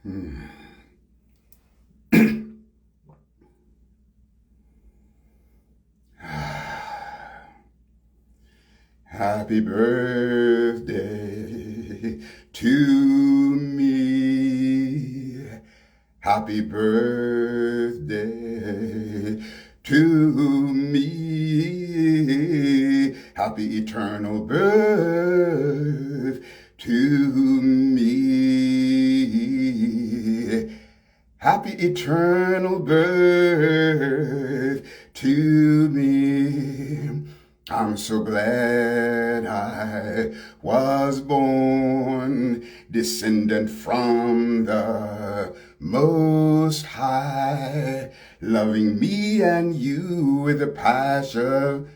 Hmm. Happy birthday to me. Happy birthday to me. Happy eternal birth to me. Happy eternal birth to me. I'm so glad I was born, descendant from the Most High, loving me and you with the passion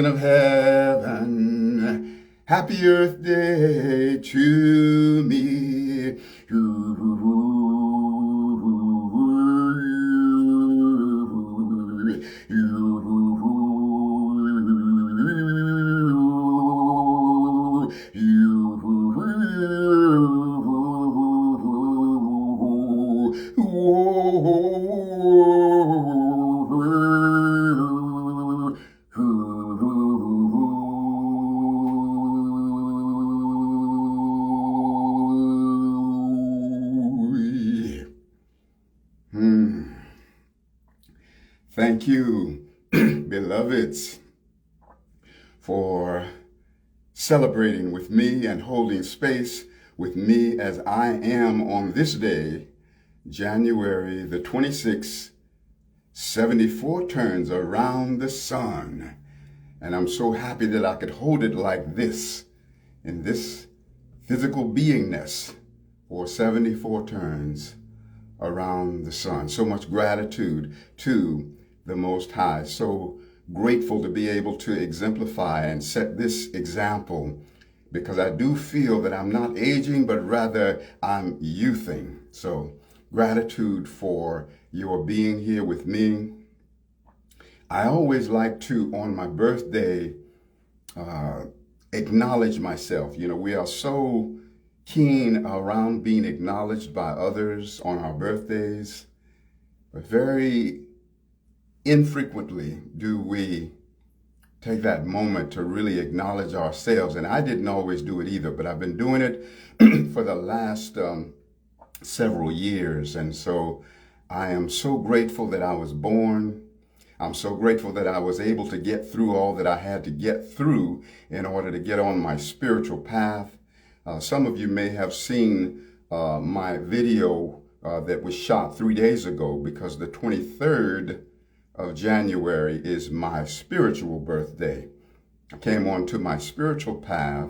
of heaven. Happy Earth Day to me. Thank you, beloveds, for celebrating with me and holding space with me as I am on this day, January the 26th, 74 turns around the sun. And I'm so happy that I could hold it like this, in this physical beingness, for 74 turns around the sun. So much gratitude to the Most High. So grateful to be able to exemplify and set this example, because I do feel that I'm not aging, but rather I'm youthing. So gratitude for your being here with me. I always like to, on my birthday, acknowledge myself. You know, we are so keen around being acknowledged by others on our birthdays, but very infrequently do we take that moment to really acknowledge ourselves. And I didn't always do it either, but I've been doing it for the last several years. And so I am so grateful that I was born. I'm so grateful that I was able to get through all that I had to get through in order to get on my spiritual path. Some of you may have seen my video that was shot 3 days ago, because the 23rd of January is my spiritual birthday. I came onto my spiritual path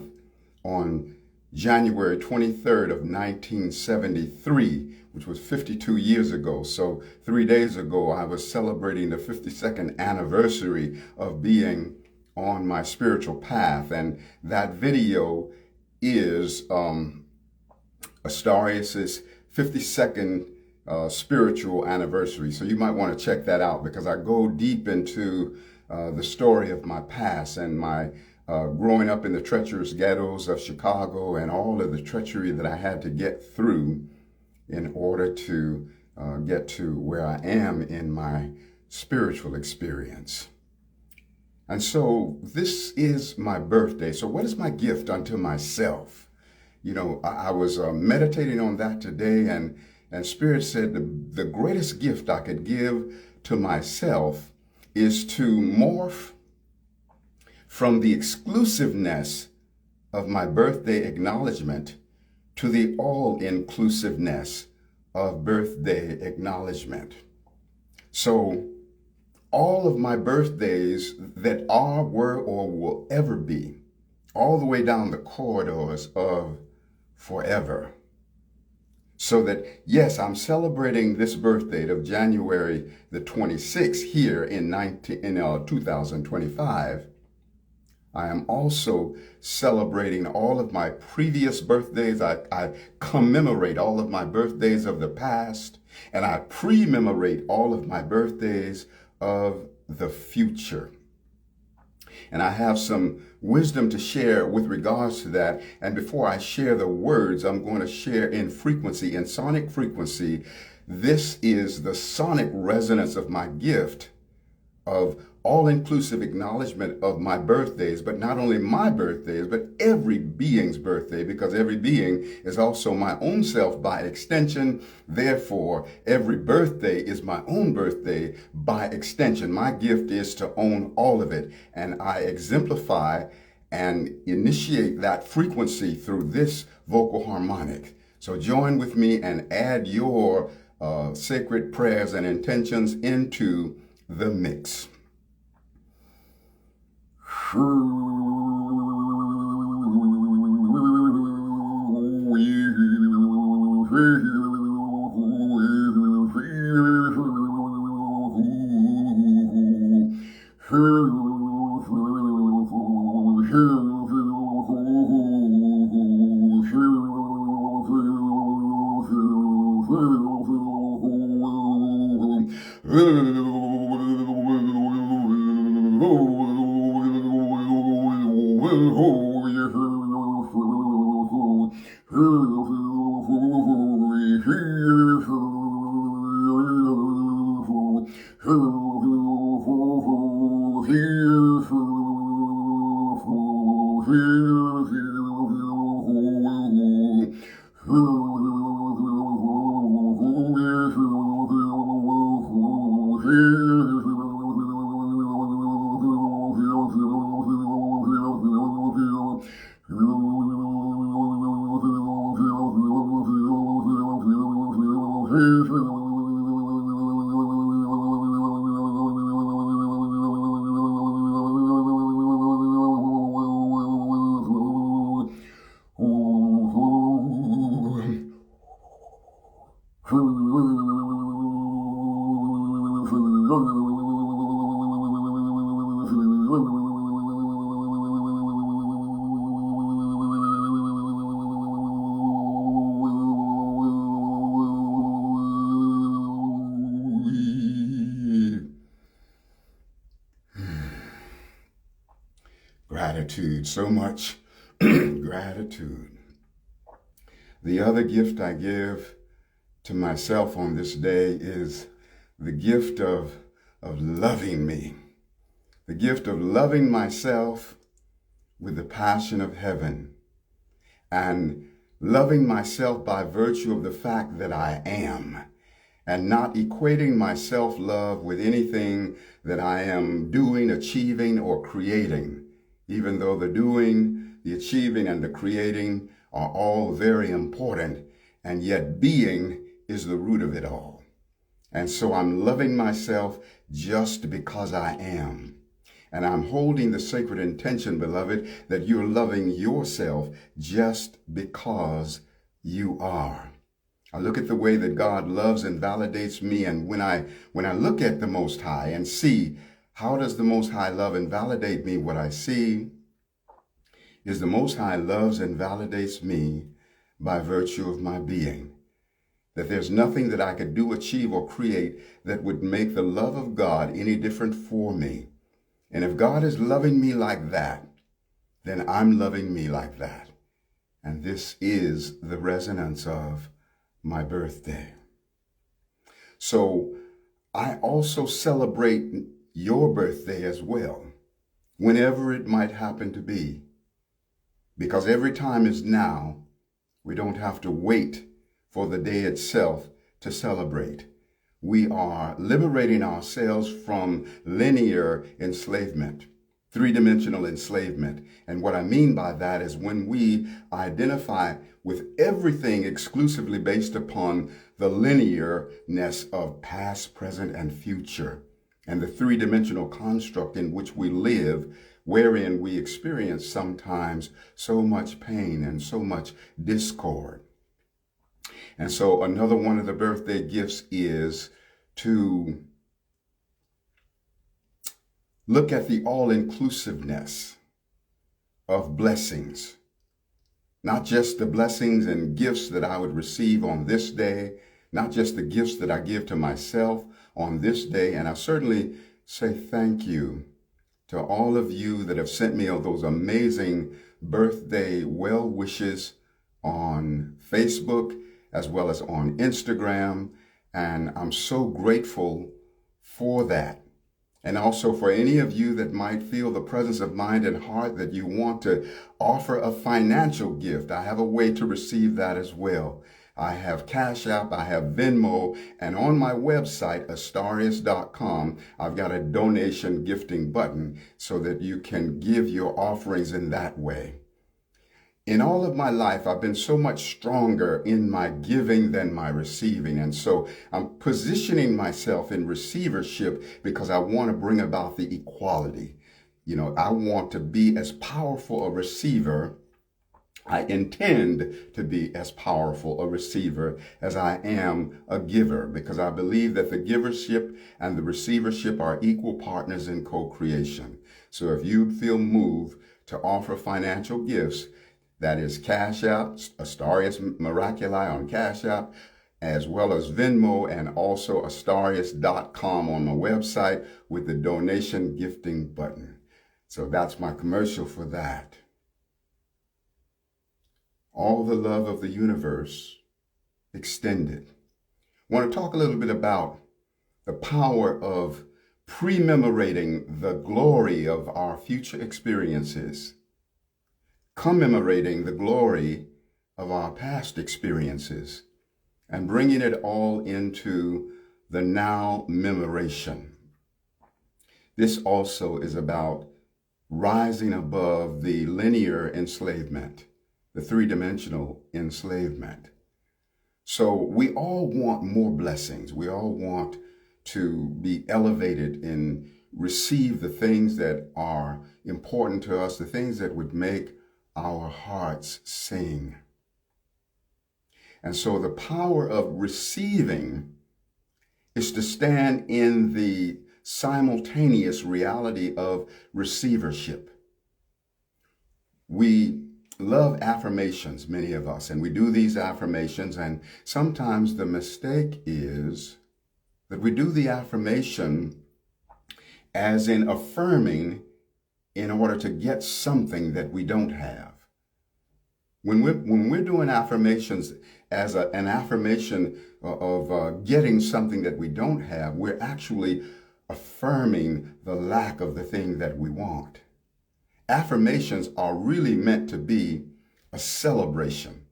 on January 23rd of 1973, which was 52 years ago. So 3 days ago, I was celebrating the 52nd anniversary of being on my spiritual path. And that video is Astarius's 52nd spiritual anniversary. So you might want to check that out, because I go deep into the story of my past and my growing up in the treacherous ghettos of Chicago, and all of the treachery that I had to get through in order to get to where I am in my spiritual experience. And so this is my birthday. So what is my gift unto myself? You know, I was meditating on that today, and Spirit said the greatest gift I could give to myself is to morph from the exclusiveness of my birthday acknowledgement to the all-inclusiveness of birthday acknowledgement. So all of my birthdays that are, were, or will ever be, all the way down the corridors of forever. So that, yes, I'm celebrating this birthday of January the 26th here in 2025. I am also celebrating all of my previous birthdays. I commemorate all of my birthdays of the past, and I pre-memorate all of my birthdays of the future. And I have some wisdom to share with regards to that. And before I share the words, I'm going to share in frequency, in sonic frequency. This is the sonic resonance of my gift of all-inclusive acknowledgement of my birthdays, but not only my birthdays, but every being's birthday, because every being is also my own self by extension. Therefore, every birthday is my own birthday by extension. My gift is to own all of it, and I exemplify and initiate that frequency through this vocal harmonic. So join with me and add your sacred prayers and intentions into the mix. Gratitude, so much gratitude. The other gift I give to myself on this day is the gift of loving me, the gift of loving myself with the passion of heaven, and loving myself by virtue of the fact that I am, and not equating my self-love with anything that I am doing, achieving, or creating, even though the doing, the achieving, and the creating are all very important, and yet being is the root of it all. And so I'm loving myself just because I am. And I'm holding the sacred intention, beloved, that you're loving yourself just because you are. I look at the way that God loves and validates me, and when I look at the Most High and see how does the Most High love and validate me, what I see is the Most High loves and validates me by virtue of my being. That there's nothing that I could do, achieve, or create that would make the love of God any different for me. And if God is loving me like that, then I'm loving me like that. And this is the resonance of my birthday. So I also celebrate your birthday as well, whenever it might happen to be. Because every time is now. We don't have to wait for the day itself to celebrate. We are liberating ourselves from linear enslavement, three-dimensional enslavement. And what I mean by that is when we identify with everything exclusively based upon the linearness of past, present, and future, and the three-dimensional construct in which we live, wherein we experience sometimes so much pain and so much discord. And so another one of the birthday gifts is to look at the all-inclusiveness of blessings, not just the blessings and gifts that I would receive on this day, not just the gifts that I give to myself on this day. And I certainly say thank you to all of you that have sent me all those amazing birthday well wishes on Facebook as well as on Instagram. And I'm so grateful for that. And also for any of you that might feel the presence of mind and heart that you want to offer a financial gift, I have a way to receive that as well. I have Cash App, I have Venmo, and on my website, Astarius.com, I've got a donation gifting button so that you can give your offerings in that way. In all of my life, I've been so much stronger in my giving than my receiving. And so I'm positioning myself in receivership because I want to bring about the equality. You know, I want to be as powerful a receiver. I intend to be as powerful a receiver as I am a giver, because I believe that the givership and the receivership are equal partners in co-creation. So if you feel moved to offer financial gifts, that is Cash App, Astarius Miraculii on Cash App, as well as Venmo, and also Astarius.com on my website with the donation gifting button. So that's my commercial for that. All the love of the universe extended. I want to talk a little bit about the power of pre-memorating the glory of our future experiences, commemorating the glory of our past experiences, and bringing it all into the now memoration. This also is about rising above the linear enslavement, the three-dimensional enslavement. So we all want more blessings. We all want to be elevated and receive the things that are important to us, the things that would make our hearts sing. And so the power of receiving is to stand in the simultaneous reality of receivership. We love affirmations, many of us, and we do these affirmations, and sometimes the mistake is that we do the affirmation as in affirming in order to get something that we don't have. When we're doing affirmations as an affirmation of getting something that we don't have, we're actually affirming the lack of the thing that we want. Affirmations are really meant to be a celebration.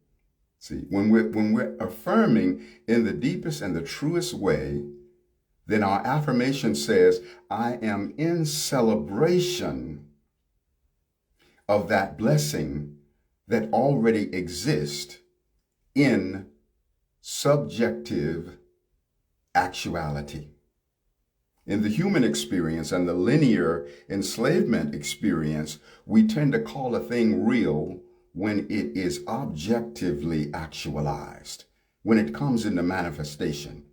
See, when we're affirming in the deepest and the truest way, then our affirmation says, I am in celebration of that blessing that already exists in subjective actuality. In the human experience and the linear enslavement experience, we tend to call a thing real when it is objectively actualized, when it comes into manifestation.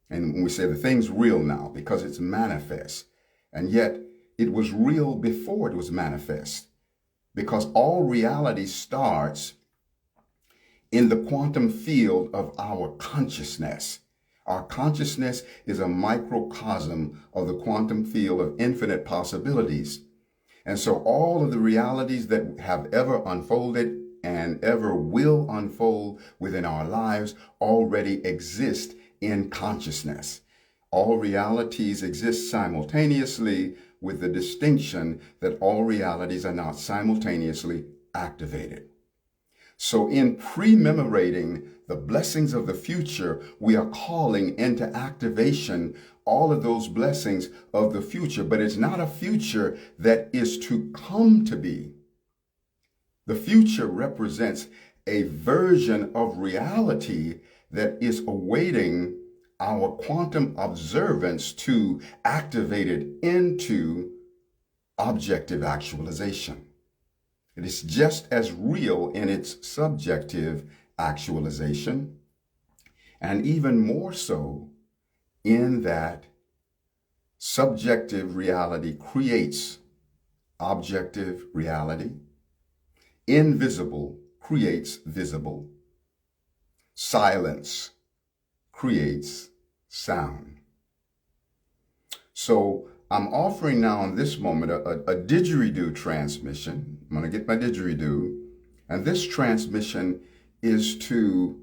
And when we say the thing's real now because it's manifest, and yet it was real before it was manifest, because all reality starts in the quantum field of our consciousness. Our consciousness is a microcosm of the quantum field of infinite possibilities. And so all of the realities that have ever unfolded and ever will unfold within our lives already exist in consciousness. All realities exist simultaneously, with the distinction that all realities are not simultaneously activated. So in pre-memorating the blessings of the future, we are calling into activation all of those blessings of the future, but it's not a future that is to come to be. The future represents a version of reality that is awaiting our quantum observance to activate it into objective actualization. It is just as real in its subjective actualization, and even more so in that subjective reality creates objective reality, invisible creates visible, silence creates sound. So I'm offering now in this moment a didgeridoo transmission. I'm going to get my didgeridoo. And this transmission is to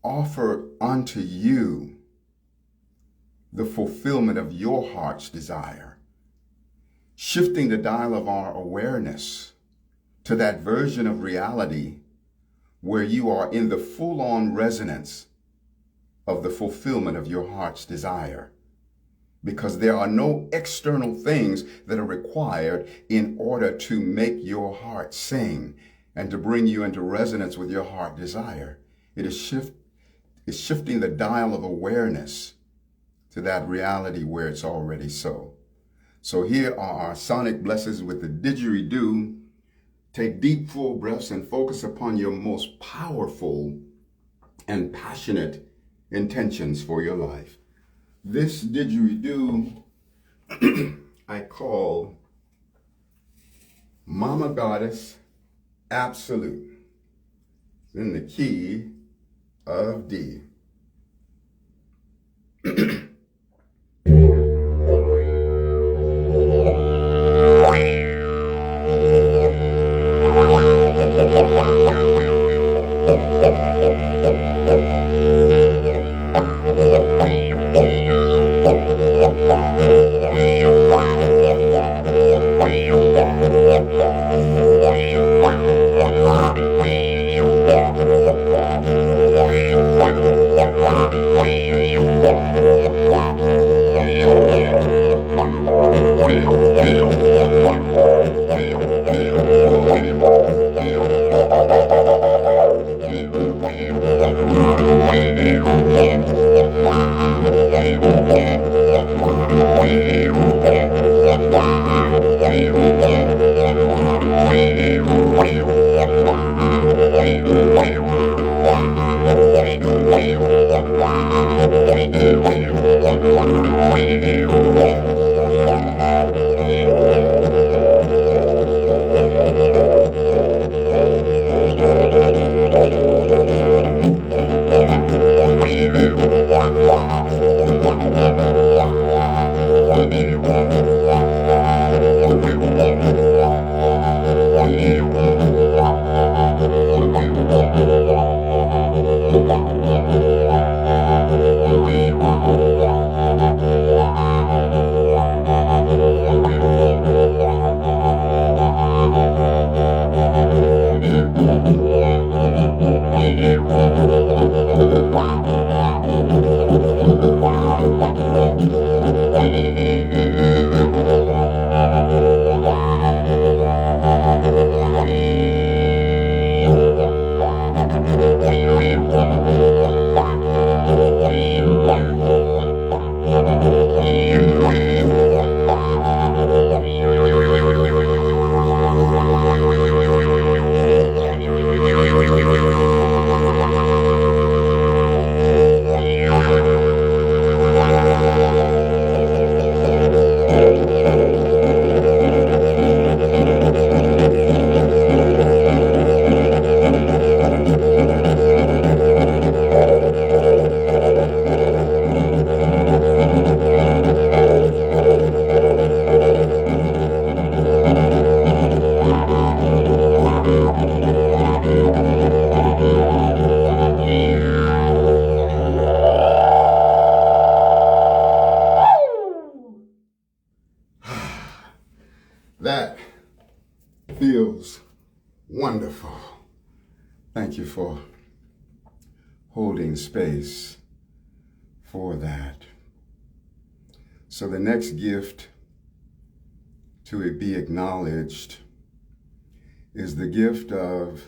offer unto you the fulfillment of your heart's desire, shifting the dial of our awareness to that version of reality where you are in the full-on resonance of the fulfillment of your heart's desire. Because there are no external things that are required in order to make your heart sing and to bring you into resonance with your heart desire. It is shifting the dial of awareness to that reality where it's already so. So here are our sonic blessings with the didgeridoo. Take deep, full breaths and focus upon your most powerful and passionate intentions for your life. This didgeridoo I call Mama Goddess Absolute. It's in the key of D. That feels wonderful. Thank you for holding space for that. So the next gift to be acknowledged is the gift of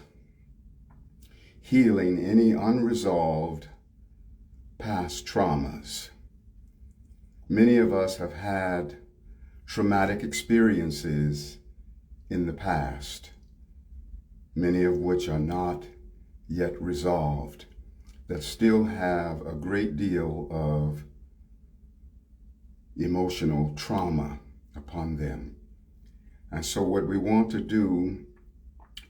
healing any unresolved past traumas. Many of us have had traumatic experiences in the past, many of which are not yet resolved, that still have a great deal of emotional trauma upon them. And so what we want to do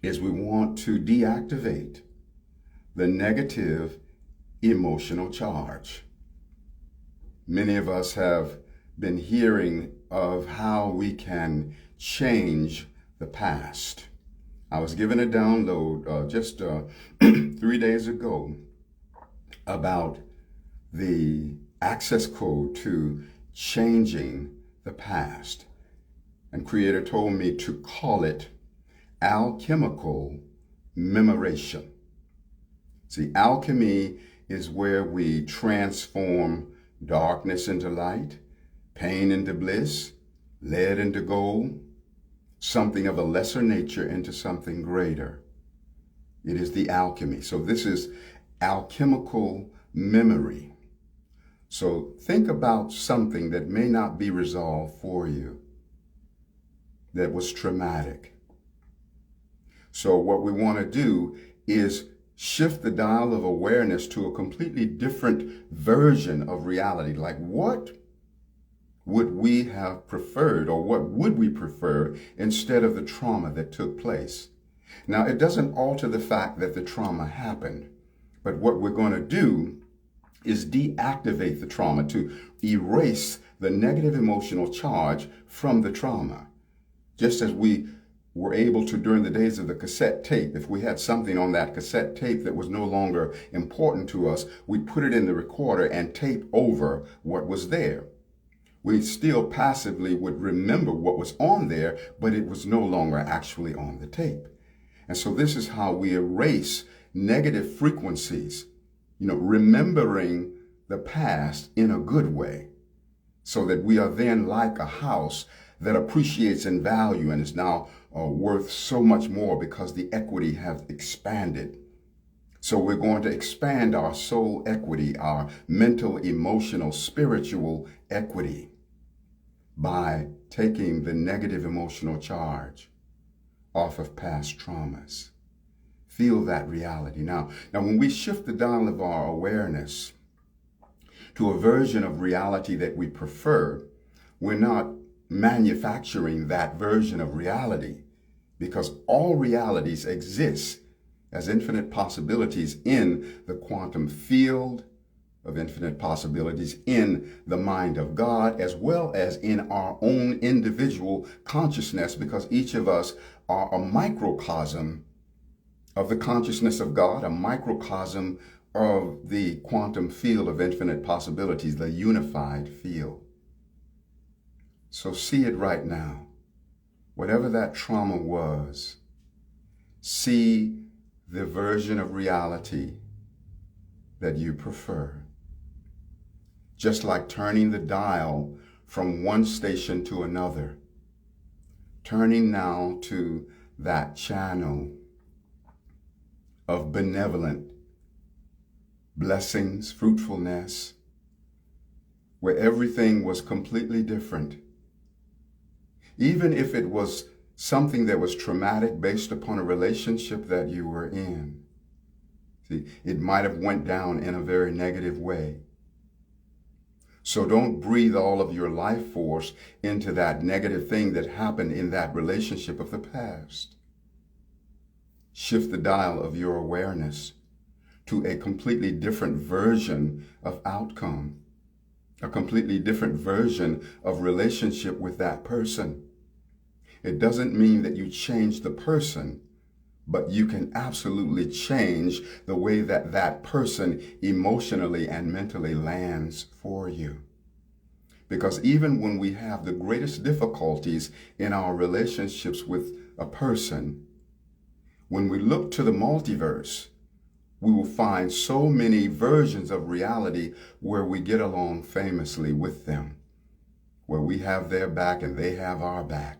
is we want to deactivate the negative emotional charge. Many of us have been hearing of how we can change the past. I was given a download just 3 days ago about the access code to changing the past. And Creator told me to call it alchemical memoration. See, alchemy is where we transform darkness into light, pain into bliss, lead into gold, something of a lesser nature into something greater. It is the alchemy. So this is alchemical memory. So think about something that may not be resolved for you, that was traumatic. So what we want to do is shift the dial of awareness to a completely different version of reality. Like, what would we have preferred, or what would we prefer instead of the trauma that took place? Now, it doesn't alter the fact that the trauma happened, but what we're going to do is deactivate the trauma, to erase the negative emotional charge from the trauma. Just as we were able to during the days of the cassette tape. If we had something on that cassette tape that was no longer important to us, we'd put it in the recorder and tape over what was there. We still passively would remember what was on there, but it was no longer actually on the tape. And so this is how we erase negative frequencies, remembering the past in a good way, so that we are then like a house that appreciates in value and is now worth so much more because the equity has expanded. So we're going to expand our soul equity, our mental, emotional, spiritual equity, by taking the negative emotional charge off of past traumas. Feel that reality. Now, when we shift the dial of our awareness to a version of reality that we prefer, we're not manufacturing that version of reality, because all realities exist as infinite possibilities in the quantum field of infinite possibilities, in the mind of God, as well as in our own individual consciousness, because each of us are a microcosm of the consciousness of God, a microcosm of the quantum field of infinite possibilities, the unified field. So see it right now. Whatever that trauma was, see the version of reality that you prefer. Just like turning the dial from one station to another, turning now to that channel of benevolent blessings, fruitfulness, where everything was completely different. Even if it was something that was traumatic based upon a relationship that you were in. See, it might have went down in a very negative way. So don't breathe all of your life force into that negative thing that happened in that relationship of the past. Shift the dial of your awareness to a completely different version of outcome, a completely different version of relationship with that person. It doesn't mean that you change the person, but you can absolutely change the way that that person emotionally and mentally lands for you. Because even when we have the greatest difficulties in our relationships with a person, when we look to the multiverse, we will find so many versions of reality where we get along famously with them, where we have their back and they have our back.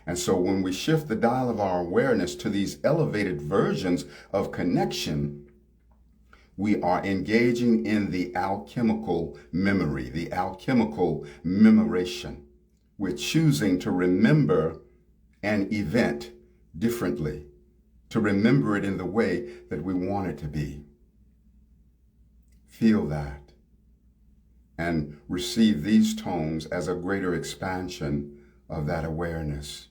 And so when we shift the dial of our awareness to these elevated versions of connection, we are engaging in the alchemical memory, the alchemical memoration. We're choosing to remember an event differently, to remember it in the way that we want it to be. Feel that and receive these tones as a greater expansion of that awareness.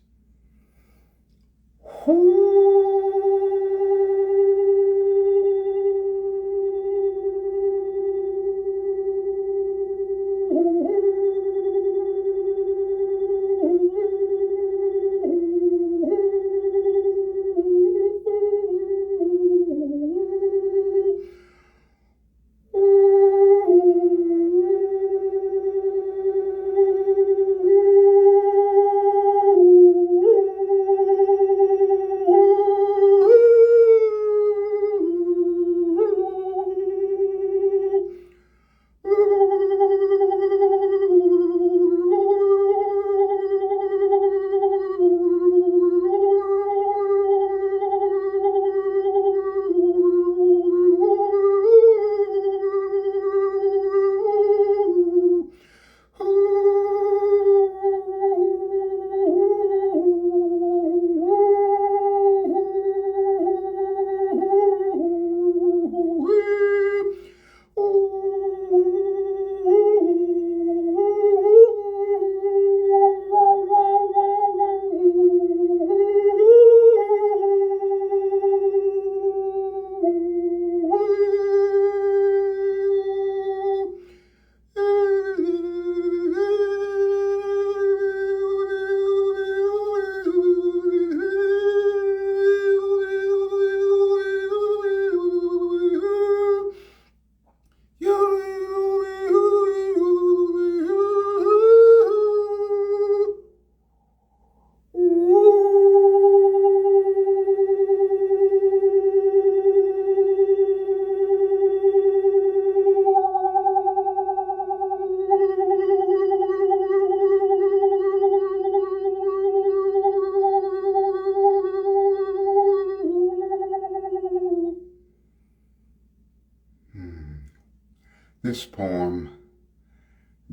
This poem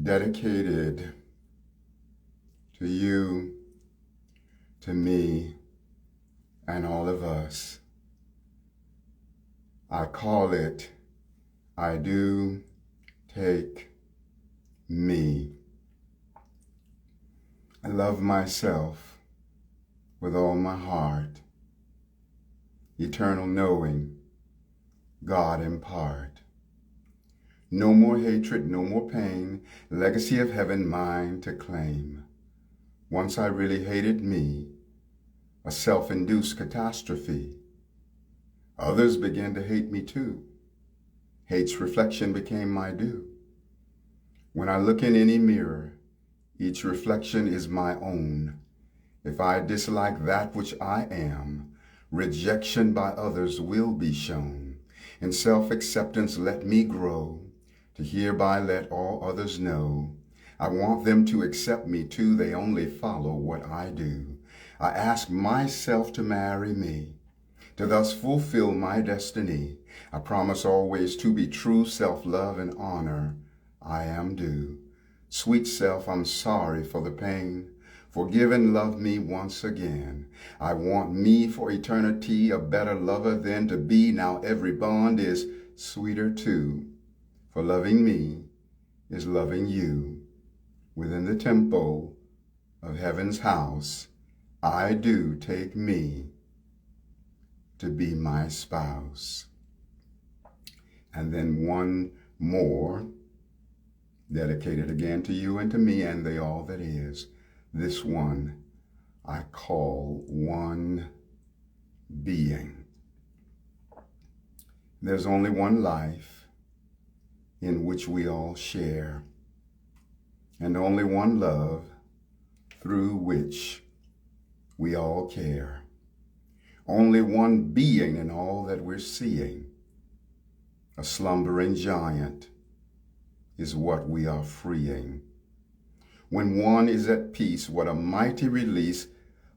dedicated to you, to me, and all of us. I call it, I Do Take Me. I love myself with all my heart. Eternal knowing, God impart. No more hatred, no more pain, legacy of heaven mine to claim. Once I really hated me, a self-induced catastrophe. Others began to hate me too. Hate's reflection became my due. When I look in any mirror, each reflection is my own. If I dislike that which I am, rejection by others will be shown. In self-acceptance let me grow, to hereby let all others know. I want them to accept me too, they only follow what I do. I ask myself to marry me, to thus fulfill my destiny. I promise always to be true, self-love and honor I am due. Sweet self, I'm sorry for the pain. Forgive and love me once again. I want me for eternity, a better lover than to be. Now every bond is sweeter too. For loving me is loving you. Within the temple of heaven's house, I do take me to be my spouse. And then one more, dedicated again to you and to me and the all that is. This one I call one being. There's only one life in which we all share, and only one love through which we all care. Only one being in all that we're seeing. A slumbering giant is what we are freeing. When one is at peace, what a mighty release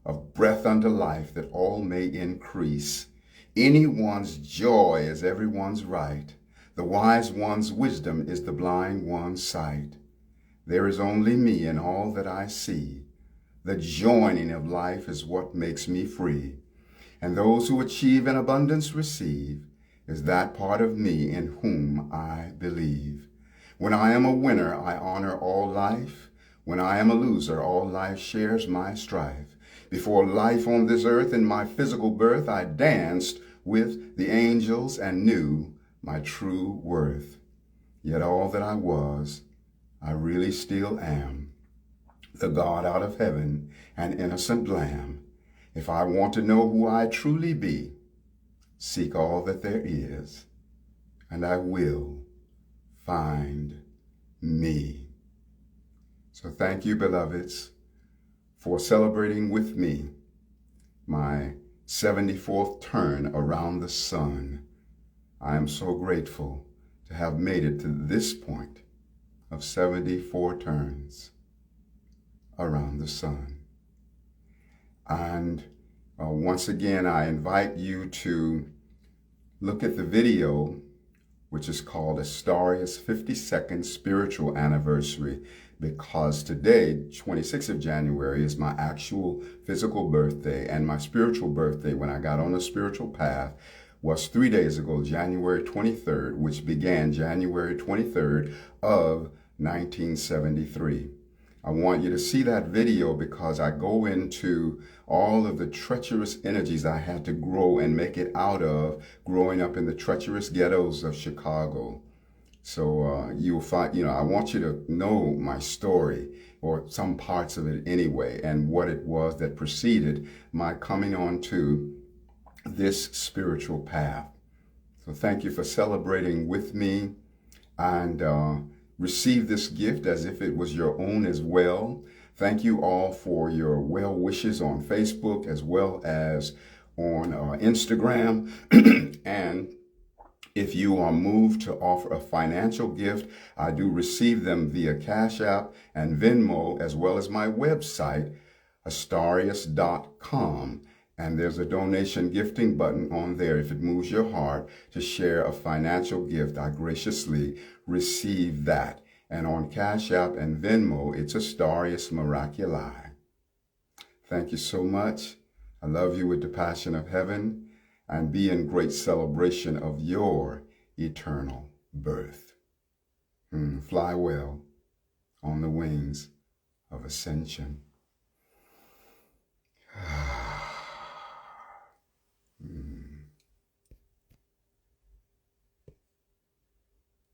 of breath unto life that all may increase. Anyone's joy is everyone's right. The wise one's wisdom is the blind one's sight. There is only me in all that I see. The joining of life is what makes me free. And those who achieve in abundance receive is that part of me in whom I believe. When I am a winner, I honor all life. When I am a loser, all life shares my strife. Before life on this earth in my physical birth, I danced with the angels and knew my true worth. Yet all that I was, I really still am. The God out of heaven, an innocent lamb. If I want to know who I truly be, seek all that there is, and I will find me. So thank you, beloveds, for celebrating with me my 74th turn around the sun. I am so grateful to have made it to this point of 74 turns around the sun. And once again, I invite you to look at the video, which is called Astarius 52nd Spiritual Anniversary, because today, 26th of January, is my actual physical birthday, and my spiritual birthday, when I got on the spiritual path, was 3 days ago, January 23rd, which began January 23rd of 1973. I want you to see that video because I go into all of the treacherous energies I had to grow and make it out of growing up in the treacherous ghettos of Chicago. So you'll find, I want you to know my story, or some parts of it anyway, and what it was that preceded my coming on to this spiritual path. So thank you for celebrating with me, and receive this gift as if it was your own as well. Thank you all for your well wishes on Facebook as well as on Instagram. And if you are moved to offer a financial gift, I do receive them via Cash App and Venmo, as well as my website, Astarius.com. And there's a donation gifting button on there if it moves your heart to share a financial gift. I graciously receive that. And on Cash App and Venmo, it's Astarius Miraculii. Thank you so much. I love you with the passion of heaven, and be in great celebration of your eternal birth. Fly well on the wings of ascension.